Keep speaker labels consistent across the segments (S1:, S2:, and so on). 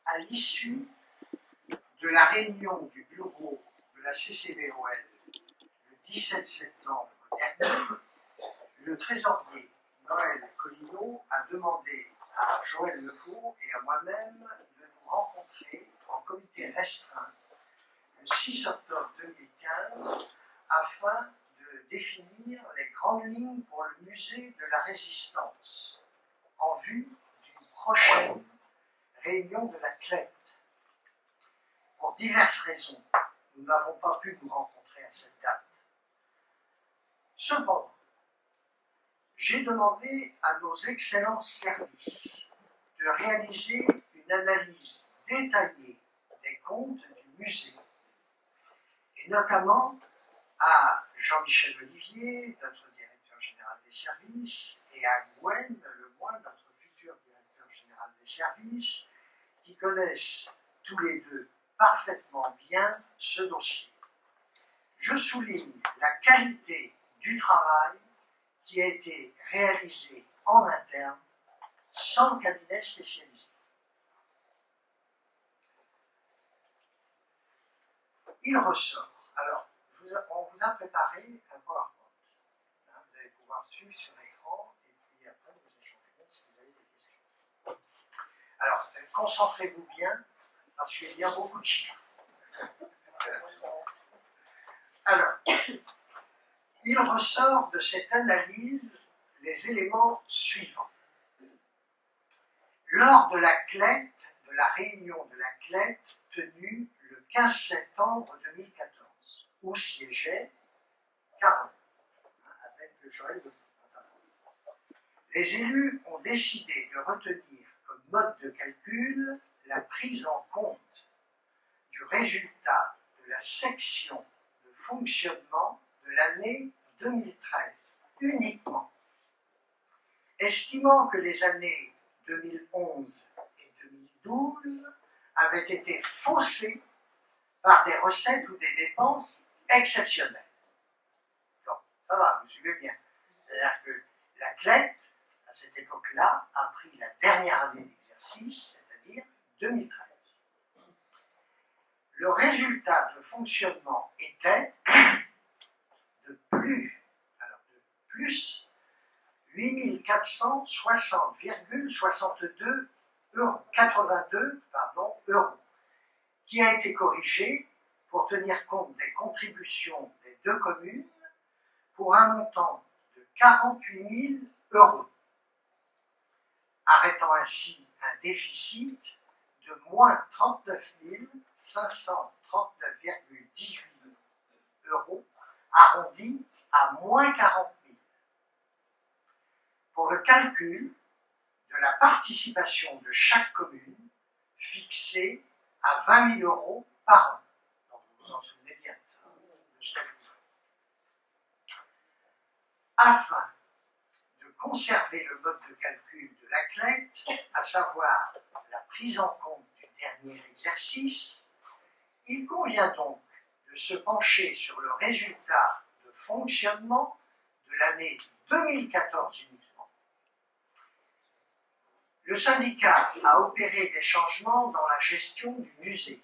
S1: à l'issue de la réunion du bureau de la CCBOL le 17 septembre dernier, le trésorier Noël Collineau a demandé à Joël Lefaux et à moi-même de nous rencontrer en comité restreint le 6 octobre 2015 afin de définir les grandes lignes pour le musée de la Résistance en vue d'une prochaine réunion de la CLET. Pour diverses raisons, nous n'avons pas pu nous rencontrer à cette date. Cependant, j'ai demandé à nos excellents services de réaliser une analyse détaillée des comptes du musée, et notamment à Jean-Michel Olivier, notre directeur général des services, et à Gwen Lemoine, notre futur directeur général des services, qui connaissent tous les deux parfaitement bien ce dossier. Je souligne la qualité du travail qui a été réalisé en interne, sans cabinet spécialisé. Il ressort. Alors, on vous a préparé un PowerPoint. Vous allez pouvoir suivre sur l'écran, et puis après, nous échangerons si vous avez des questions. Alors, concentrez-vous bien, parce qu'il y a beaucoup de chiffres. Alors, il ressort de cette analyse les éléments suivants. Lors de la CLET, de la réunion de la CLET tenue le 15 septembre 2014, où siégeait Carole, avec Joël Lefaux. Les élus ont décidé de retenir comme mode de calcul la prise en compte du résultat de la section de fonctionnement de l'année 2013, uniquement, estimant que les années 2011 et 2012 avaient été faussées par des recettes ou des dépenses exceptionnelles. Donc, ça va, vous suivez bien. C'est-à-dire que la CLET, à cette époque-là, a pris la dernière année d'exercice, c'est-à-dire 2013. Le résultat de fonctionnement était de plus 8460,82 euros, qui a été corrigé pour tenir compte des contributions des deux communes pour un montant de 48 000 euros, arrêtant ainsi un déficit de moins 39 539,18 euros, arrondi à moins 40 000. Pour le calcul de la participation de chaque commune, fixée à 20 000 euros par an. Donc vous vous en souvenez bien de ça, de ce calcul. Afin de conserver le mode de calcul de la CLET, à savoir la prise en compte du dernier exercice, il convient donc de se pencher sur le résultat de fonctionnement de l'année 2014 uniquement. Le syndicat a opéré des changements dans la gestion du musée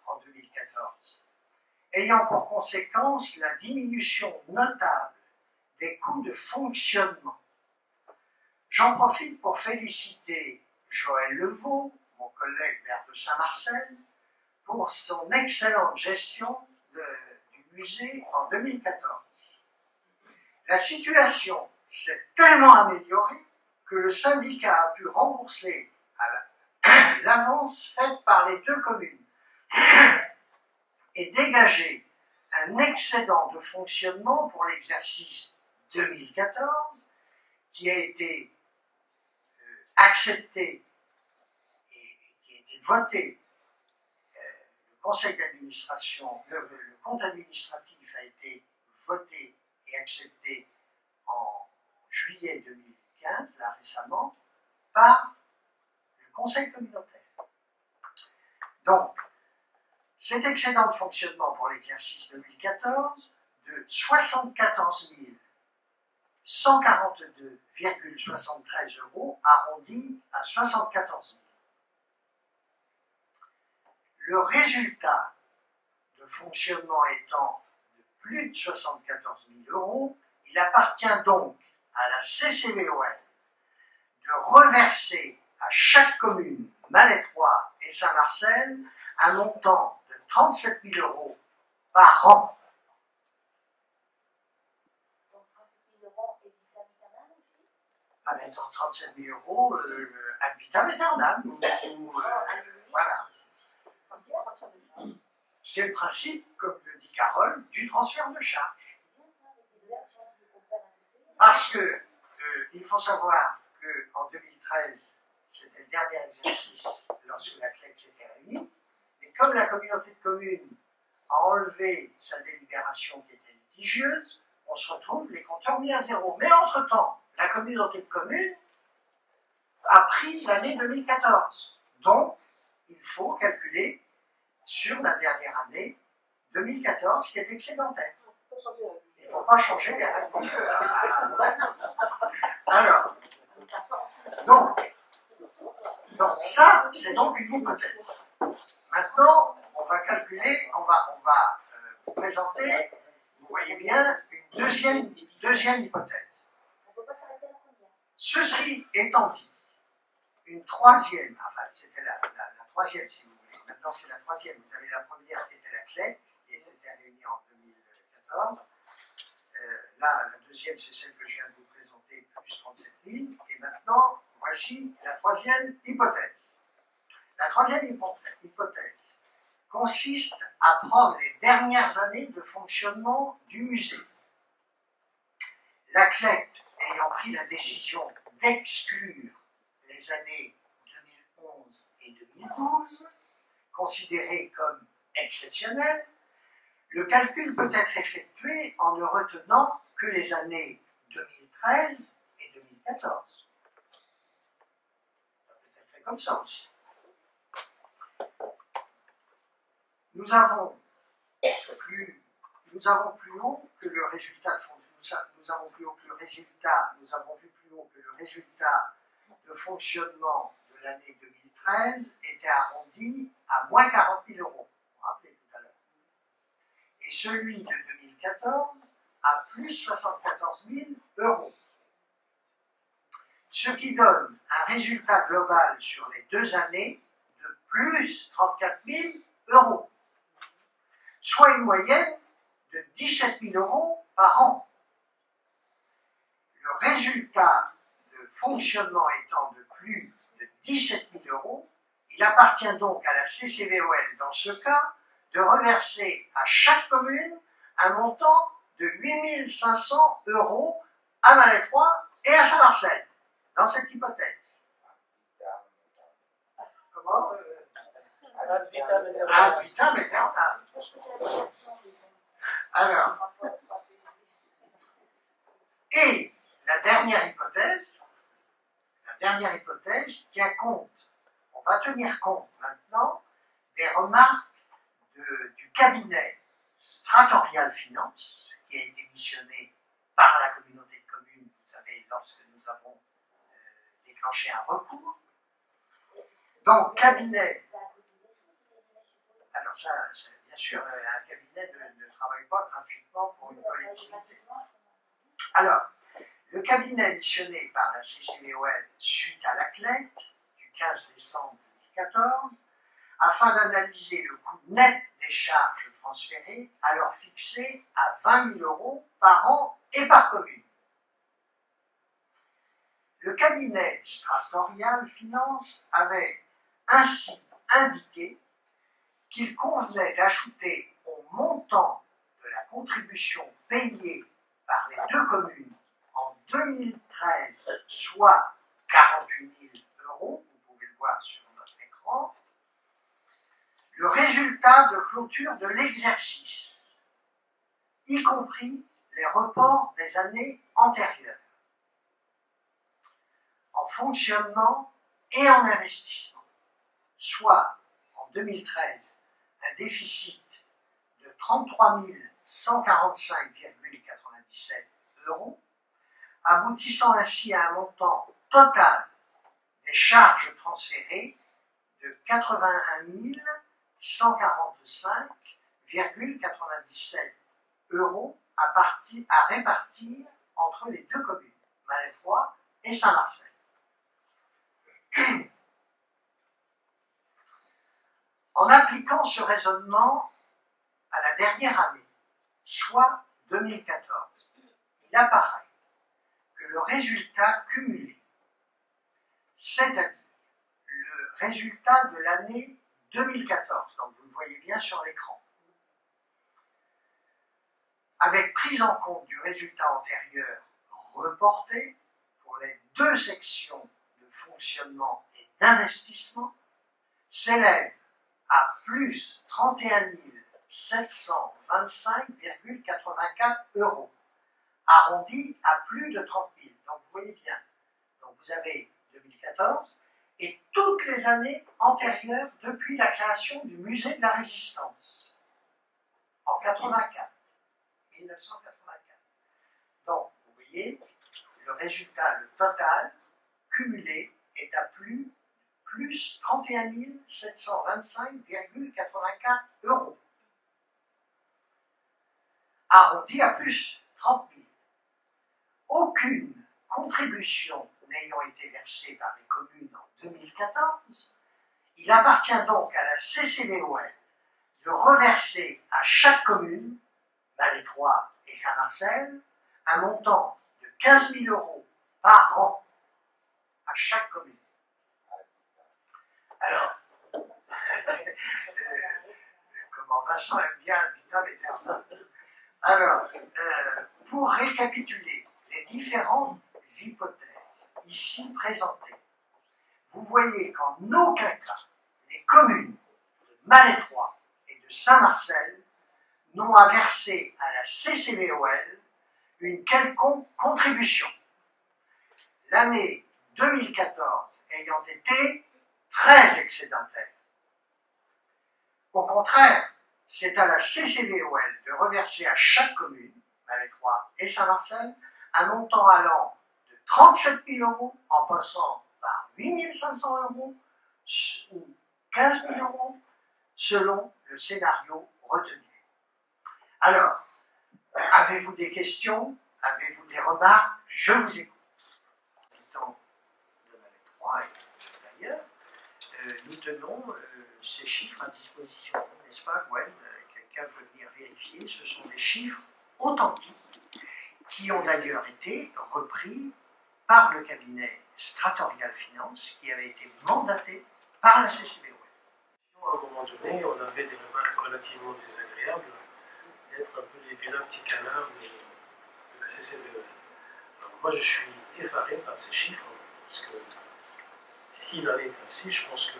S1: en 2014, ayant pour conséquence la diminution notable des coûts de fonctionnement. J'en profite pour féliciter Joël Lefaux, mon collègue maire de Saint-Marcel, pour son excellente gestion du musée en 2014. La situation s'est tellement améliorée que le syndicat a pu rembourser l'avance faite par les deux communes et dégager un excédent de fonctionnement pour l'exercice 2014 qui a été accepté et qui a été voté. Le conseil d'administration, le compte administratif a été voté et accepté en juillet 2015, là récemment, par le conseil communautaire. Donc, cet excédent de fonctionnement pour l'exercice 2014 de 74 142,73 euros arrondi à 74 000 le résultat de fonctionnement étant de plus de 74 000 €, il appartient donc à la CCVOL de reverser à chaque commune, Malétroit et Saint-Marcel, un montant de 37 000 € par an.
S2: Donc 37 000 € et du Saint-Vitamine aussi?
S1: Ah ben, dans 37 000 € ad vitam aeternam. Voilà. C'est le principe, comme le dit Carole, du transfert de charge. Parce que il faut savoir qu'en 2013, c'était le dernier exercice lorsque la CLEC s'était réunie, et comme la communauté de communes a enlevé sa délibération qui était litigieuse, on se retrouve les compteurs mis à zéro. Mais entre-temps, la communauté de communes a pris l'année 2014. Donc, il faut calculer sur la dernière année 2014 qui est excédentaire. Il ne faut pas changer les règles. Alors, donc ça, c'est donc une hypothèse. Maintenant, on va calculer, on va vous présenter, vous voyez bien, une deuxième hypothèse. Ceci étant dit, une troisième, enfin c'était la troisième si vous voulez, maintenant c'est la troisième, vous avez la première qui était la CLEC, et c'était réunie en 2014. Là, la deuxième, c'est celle que je viens de vous présenter, plus 37 000. Et maintenant, voici la troisième hypothèse. La troisième hypothèse consiste à prendre les dernières années de fonctionnement du musée. La CLEC ayant pris la décision d'exclure les années 2011 et 2012, considérées comme exceptionnelles, le calcul peut être effectué en ne retenant que les années 2013 et 2014. Ça peut être fait comme ça aussi. Nous avons plus haut que le résultat nous avons vu plus haut que le résultat de fonctionnement de l'année 2013 était arrondi à moins 40 000 €. Vous vous rappelez tout à l'heure. Et celui de 2014 à plus 74 000 €. Ce qui donne un résultat global sur les 2 années de plus 34 000 €, soit une moyenne de 17 000 € par an. Le résultat de fonctionnement étant de plus de 17 000 €, il appartient donc à la CCVOL, dans ce cas, de reverser à chaque commune un montant de 8 500 € à Malétroit et à Saint-Marcel, dans cette hypothèse. Comment ad vitam aeternam. Alors, et la dernière hypothèse tient compte, on va tenir compte maintenant des remarques du cabinet Stratorial Finance, qui a été missionné par la communauté de communes, vous savez, lorsque nous avons déclenché un recours. Donc, cabinet. Alors, ça bien sûr, un cabinet ne travaille pas gratuitement pour une collectivité. Alors, le cabinet missionné par la CCVOL suite à la CLEC du 15 décembre 2014, afin d'analyser le coût net des charges transférées, alors fixé à 20 000 € par an et par commune. Le cabinet Stratorial Finance avait ainsi indiqué qu'il convenait d'ajouter au montant de la contribution payée par les 2 communes en 2013, soit 48 000 €, vous pouvez le voir sur notre écran, le résultat de clôture de l'exercice, y compris les reports des années antérieures, en fonctionnement et en investissement, soit en 2013 un déficit de 33 145,97 €, aboutissant ainsi à un montant total des charges transférées de 81 145,97 € à répartir entre les deux communes, Malétroit et Saint-Marcel. En appliquant ce raisonnement à la dernière année, soit 2014, il apparaît que le résultat cumulé, c'est-à-dire le résultat de l'année 2014, donc vous le voyez bien sur l'écran, avec prise en compte du résultat antérieur reporté pour les deux sections de fonctionnement et d'investissement, s'élève à plus 31 725,84 €, arrondi à plus de 30 000. Donc vous voyez bien, donc vous avez 2014 et toutes les années antérieures depuis la création du musée de la Résistance, en 1984. Donc vous voyez, le résultat, le total, cumulé, est à plus 31 725,84 €. Arrondi à plus 30 000. Aucune contribution n'ayant été versée par les communes en 2014, il appartient donc à la CCBOL de reverser à chaque commune, Malétroit et Saint-Marcel, un montant de 15 000 € par an à chaque commune. Alors, comment Vincent aime bien vitam aeternam. Alors, pour récapituler les différentes hypothèses ici présentées, vous voyez qu'en aucun cas, les communes de Malétroit et de Saint-Marcel n'ont à verser à la CCBOL une quelconque contribution. L'année 2014 ayant été très excédentaire. Au contraire, c'est à la CCBOL de reverser à chaque commune, Malétroit et Saint-Marcel, un montant allant de 37 000 € en passant par 8 500 € ou 15 000 € selon le scénario retenu. Alors, avez-vous des questions? Avez-vous des remarques? Je vous écoute. Habitants de Malétroit et d'ailleurs, nous tenons ces chiffres à disposition, n'est-ce pas, Gwen? Quelqu'un peut venir vérifier, ce sont des chiffres authentiques qui ont d'ailleurs été repris par le cabinet Stratorial Finance qui avait été mandaté par la CCBOL.
S3: À un moment donné, on avait des remarques relativement désagréables d'être un peu les vilains petits canards de la CCBOL. Alors moi, je suis effaré par ces chiffres, parce que s'il en est ainsi, je pense que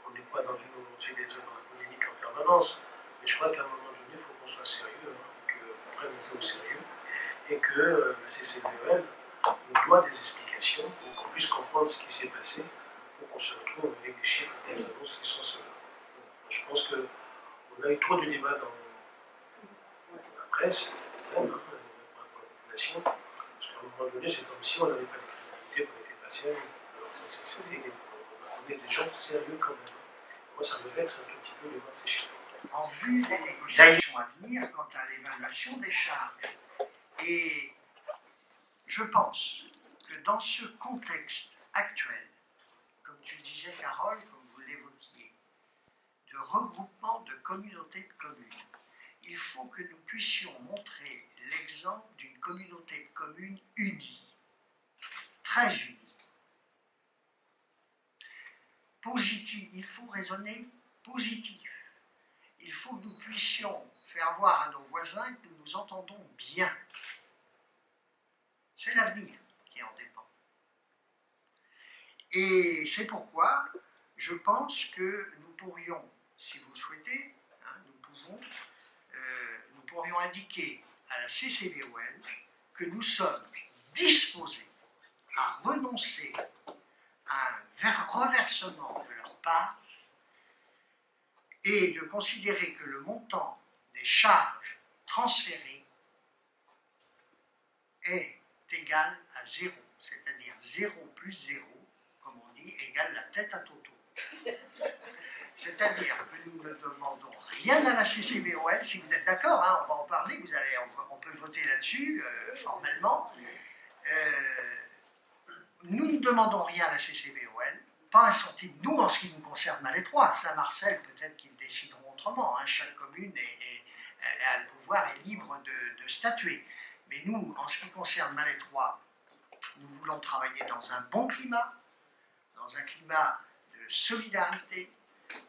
S3: on n'est pas dans une volonté d'être dans la polémique en permanence, mais je crois qu'à un moment donné, il faut qu'on soit sérieux, et qu'on prenne un peu au sérieux, et que la CCBOL nous doit des explications pour qu'on puisse comprendre ce qui s'est passé, pour qu'on se retrouve avec des chiffres qui nous annoncent qui sont ceux-là. Je pense qu'on a eu trop de débats dans la presse, même, par rapport à la population, parce qu'à un moment donné, c'est comme si on n'avait pas les crédibilités qu'on était passé, alors que on est des gens sérieux quand même. Moi, ça me vexe un tout petit peu de voir ces chiffres.
S1: En vue des négociations à venir quant à l'évaluation des charges. Et je pense que dans ce contexte actuel, comme tu le disais, Carole, comme vous l'évoquiez, de regroupement de communautés de communes, il faut que nous puissions montrer l'exemple d'une communauté de communes unie, très unie. Positif, il faut raisonner positif. Il faut que nous puissions faire voir à nos voisins que nous nous entendons bien. C'est l'avenir qui en dépend. Et c'est pourquoi je pense que nous pourrions, si vous le souhaitez, nous pourrions indiquer à la CCBOL que nous sommes disposés à renoncer à un reversement de leur part et de considérer que le montant des charges transférées est égal à 0, c'est-à-dire 0 plus 0, comme on dit, égale la tête à Toto. C'est-à-dire que nous demandons rien à la CCBOL. Si vous êtes d'accord, hein, on va en parler, on peut voter là-dessus formellement. Nous ne demandons rien à la CCBOL, pas un centime. Nous, en ce qui nous concerne, Malétroit, Saint-Marcel, peut-être qu'ils décideront autrement. Hein, chaque commune a le pouvoir, est libre de statuer. Mais nous, en ce qui concerne Malétroit, nous voulons travailler dans un bon climat, dans un climat de solidarité,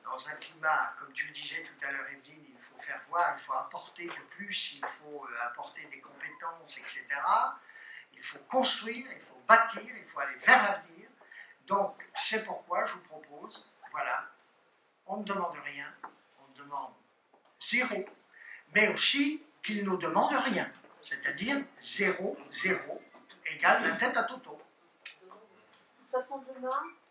S1: dans un climat, comme tu le disais tout à l'heure, Evelyne, il faut faire voir, il faut apporter de plus, il faut apporter des compétences, etc. Il faut construire, il faut bâtir, il faut aller vers l'avenir. Donc, c'est pourquoi je vous propose, voilà, on ne demande rien, on demande zéro, mais aussi qu'il ne nous demande rien, c'est-à-dire 0, 0 égale la tête à Toto.
S2: De toute façon, demain,